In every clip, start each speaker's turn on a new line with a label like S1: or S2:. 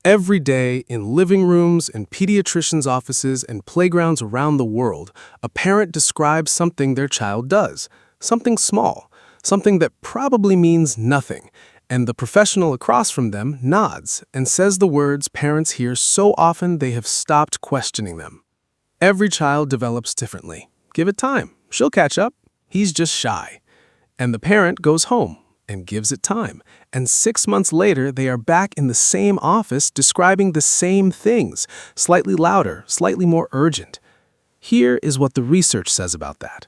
S1: Every day, in living rooms and pediatricians' offices and playgrounds around the world, a parent describes something their child does, something small, something that probably means nothing, and the professional across from them nods and says the words parents hear so often they have stopped questioning them. Every child develops differently. Give it time. She'll catch up. He's just shy. And the parent goes home and gives it time. And 6 months later, they are back in the same office describing the same things, slightly louder, slightly more urgent. Here is what the research says about that.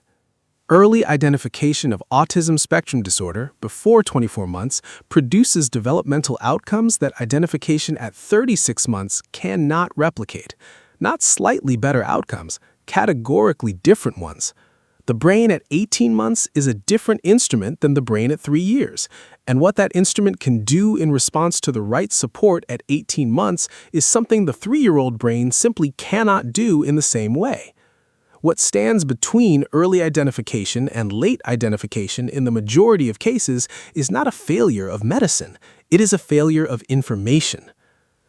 S1: Early identification of autism spectrum disorder before 24 months produces developmental outcomes that identification at 36 months cannot replicate. Not slightly better outcomes, categorically different ones. The brain at 18 months is a different instrument than the brain at 3 years, and what that instrument can do in response to the right support at 18 months is something the 3-year-old brain simply cannot do in the same way. What stands between early identification and late identification in the majority of cases is not a failure of medicine, it is a failure of information.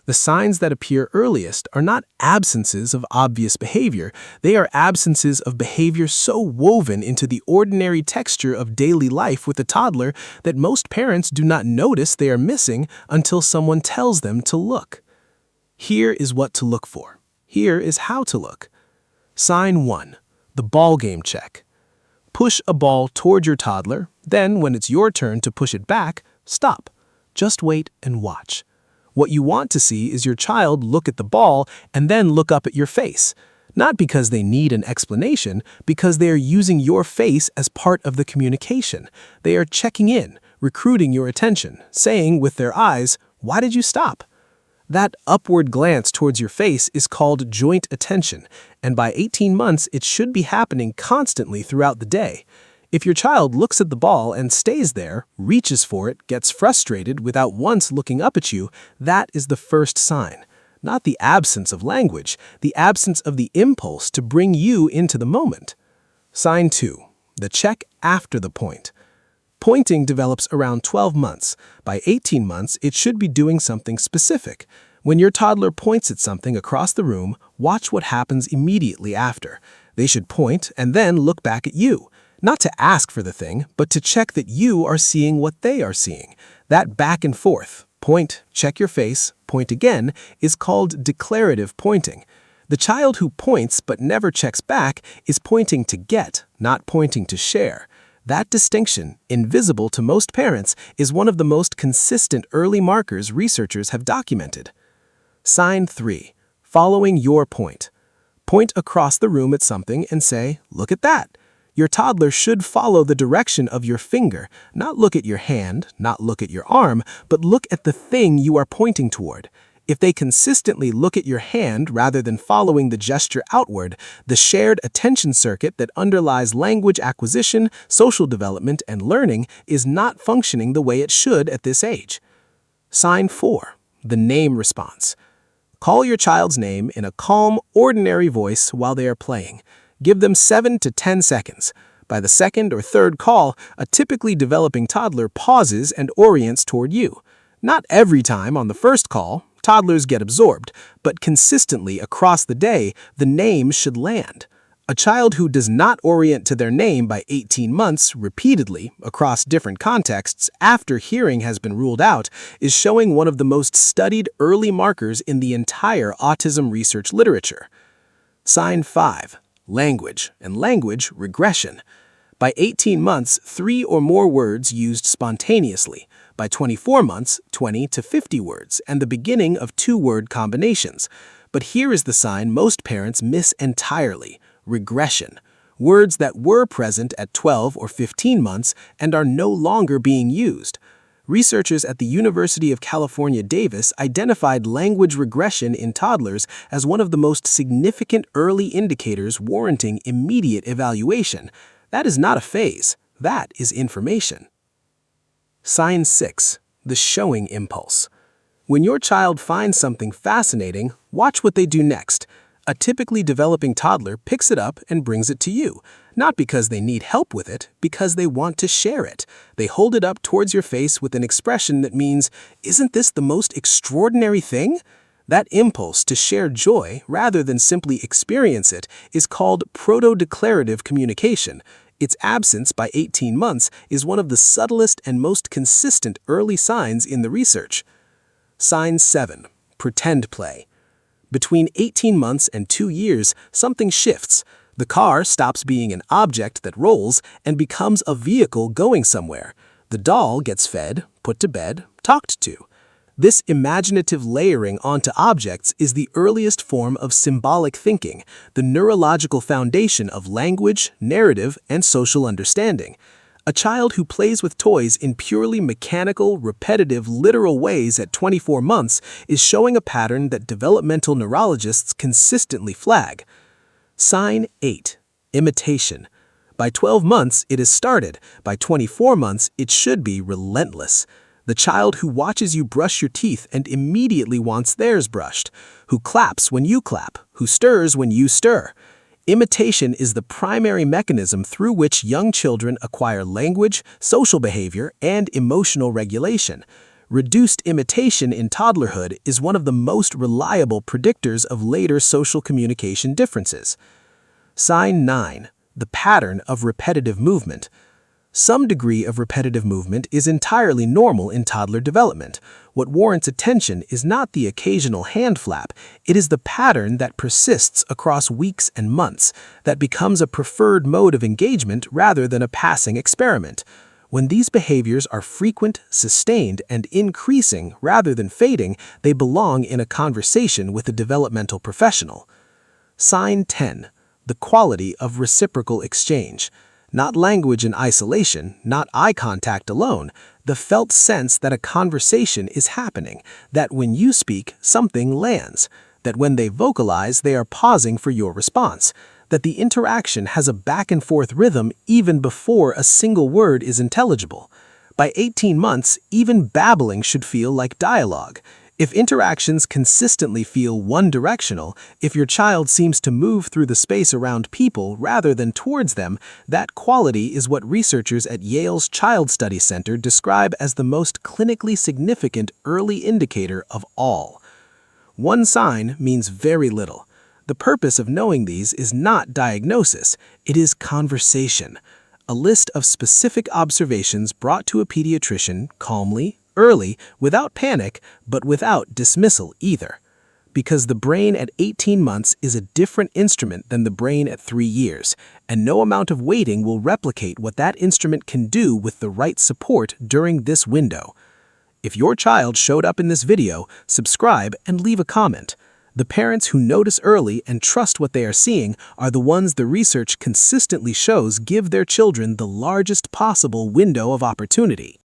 S1: The signs that appear earliest are not absences of obvious behavior, they are absences of behavior so woven into the ordinary texture of daily life with a toddler that most parents do not notice they are missing until someone tells them to look. Here is what to look for. Here is how to look. Sign 1. The ball game check. Push a ball toward your toddler, then when it's your turn to push it back, stop. Just wait and watch. What you want to see is your child look at the ball and then look up at your face. Not because they need an explanation, because they are using your face as part of the communication. They are checking in, recruiting your attention, saying with their eyes, "Why did you stop?" That upward glance towards your face is called joint attention, and by 18 months it should be happening constantly throughout the day. If your child looks at the ball and stays there, reaches for it, gets frustrated without once looking up at you, that is the first sign. Not the absence of language, the absence of the impulse to bring you into the moment. Sign 2. The check after the point. Pointing develops around 12 months. By 18 months, it should be doing something specific. When your toddler points at something across the room, watch what happens immediately after. They should point and then look back at you. Not to ask for the thing, but to check that you are seeing what they are seeing. That back and forth, point, check your face, point again, is called declarative pointing. The child who points but never checks back is pointing to get, not pointing to share. That distinction, invisible to most parents, is one of the most consistent early markers researchers have documented. Sign 3. Following your point. Point across the room at something and say, "Look at that." Your toddler should follow the direction of your finger, not look at your hand, not look at your arm, but look at the thing you are pointing toward. If they consistently look at your hand rather than following the gesture outward, the shared attention circuit that underlies language acquisition, social development, and learning is not functioning the way it should at this age. Sign 4. The name response. Call your child's name in a calm, ordinary voice while they are playing. Give them 7 to 10 seconds. By the second or third call, a typically developing toddler pauses and orients toward you. Not every time on the first call, toddlers get absorbed, but consistently across the day, the name should land. A child who does not orient to their name by 18 months repeatedly across different contexts after hearing has been ruled out is showing one of the most studied early markers in the entire autism research literature. Sign 5. Language and language regression. By 18 months, 3 or more words used spontaneously. By 24 months, 20 to 50 words, and the beginning of 2-word combinations. But here is the sign most parents miss entirely: regression. Words that were present at 12 or 15 months and are no longer being used. Researchers at the University of California, Davis identified language regression in toddlers as one of the most significant early indicators warranting immediate evaluation. That is not a phase, that is information. Sign 6. The showing impulse. When your child finds something fascinating, watch what they do next. A typically developing toddler picks it up and brings it to you, not because they need help with it, because they want to share it. They hold it up towards your face with an expression that means, "Isn't this the most extraordinary thing?" That impulse to share joy rather than simply experience it is called proto-declarative communication. Its absence by 18 months is one of the subtlest and most consistent early signs in the research. Sign 7. Pretend play. Between 18 months and 2 years, something shifts. The car stops being an object that rolls and becomes a vehicle going somewhere. The doll gets fed, put to bed, talked to. This imaginative layering onto objects is the earliest form of symbolic thinking, the neurological foundation of language, narrative, and social understanding. A child who plays with toys in purely mechanical, repetitive, literal ways at 24 months is showing a pattern that developmental neurologists consistently flag. Sign 8. Imitation. By 12 months, it has started. By 24 months, it should be relentless. The child who watches you brush your teeth and immediately wants theirs brushed, who claps when you clap, who stirs when you stir. Imitation is the primary mechanism through which young children acquire language, social behavior, and emotional regulation. Reduced imitation in toddlerhood is one of the most reliable predictors of later social communication differences. Sign 9. The pattern of repetitive movement. Some degree of repetitive movement is entirely normal in toddler development. What warrants attention is not the occasional hand flap, it is the pattern that persists across weeks and months, that becomes a preferred mode of engagement rather than a passing experiment. When these behaviors are frequent, sustained, and increasing rather than fading, they belong in a conversation with a developmental professional. Sign 10. The quality of reciprocal exchange. Not language in isolation, not eye contact alone, the felt sense that a conversation is happening, that when you speak, something lands, that when they vocalize, they are pausing for your response, that the interaction has a back-and-forth rhythm even before a single word is intelligible. By 18 months, even babbling should feel like dialogue. If interactions consistently feel one-directional, if your child seems to move through the space around people rather than towards them, that quality is what researchers at Yale's Child Study Center describe as the most clinically significant early indicator of all. One sign means very little. The purpose of knowing these is not diagnosis, it is conversation. A list of specific observations brought to a pediatrician calmly, early, without panic, but without dismissal either. Because the brain at 18 months is a different instrument than the brain at 3 years, and no amount of waiting will replicate what that instrument can do with the right support during this window. If your child showed up in this video, subscribe and leave a comment. The parents who notice early and trust what they are seeing are the ones the research consistently shows give their children the largest possible window of opportunity.